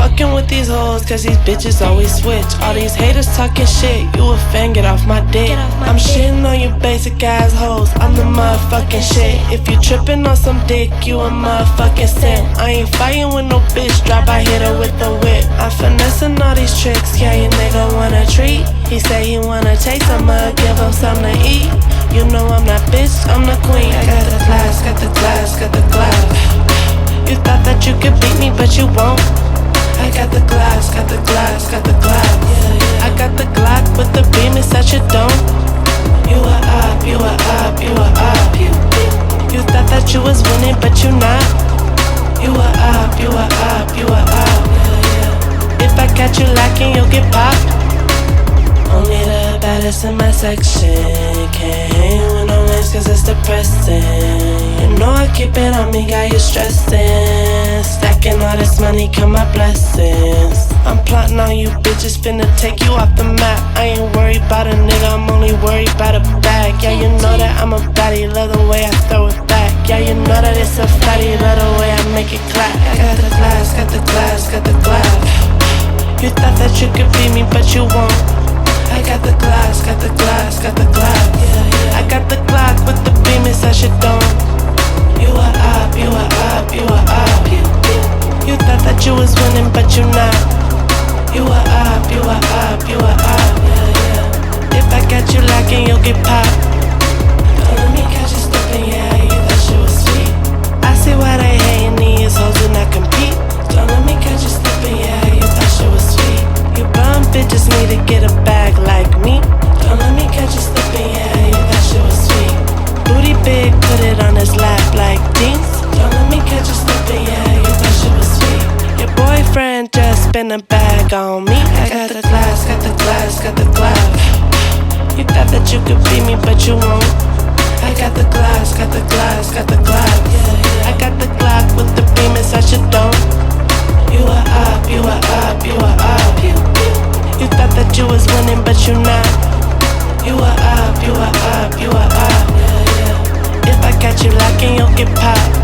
fucking with these hoes, cause these bitches always switch. All these haters talking shit, you a fan, get off my dick. I'm shitting on you basic ass hoes, I'm the motherfucking shit. If you trippin' on some dick, you a motherfucking simp. I ain't fighting with no bitch, drop, I hit her with the whip. I'm finessing all these tricks, yeah, your nigga wanna treat. He say he wanna taste, I'ma give him something to eat. You know I'm not bitch, I'm the queen. I got the glass, got the glass, got the glass. You thought that you could beat me, but you won't. I got the glass, got the glass, got the glass. I got the Glock with the beam, it's that you don't. You a up, you a up, you a up. You thought that you was winning, but you not. You a up, you a up, you a up. If I catch you lacking, you'll get popped. Only the baddest in my section. Can't hang with no lanes cause it's depressing. You know I keep it on me, got you stressing. Stacking all this money, come my blessings. I'm plotting on you bitches, finna take you off the map. I ain't worried about a nigga, I'm only worried about a bag. Yeah, you know that I'm a baddie, love the way I throw it back. Yeah, you know that it's a fatty, love the way I make it clap. I got the glass, got the glass, got the glass. You thought that you could beat me, but you won't. I got the glass, got the glass, got the glass. I got the Glock with the beam, it's that shit don't. You a up, you a up, you a up. You thought that you was winning, but you not. You a up, you a up, you a up. If I catch you lacking, you'll get popped. Don't let me catch you slipping, yeah, you thought shit was sweet. I see why they hating these hoes do not compete. Don't let me catch you slipping, yeah, you thought shit was sweet. You bum bitches need to get a bag like me. Don't let me catch you slipping, yeah, you thought shit was sweet. Booty big, put it on his lap like jeans. Don't let me catch you slipping, yeah, you thought shit was sweet. Your boyfriend just spent a bag on me. I got the glass, got the glass, got the glass. You thought that you could beat me, but you won't. I got the glass, got the glass, got the glass. I got the Glock with the beam, it's that you don't. You a up, you a up, you a up. You thought that you was winning, but you not. You a up, you a up, you a up. If I catch you lacking, you'll get popped.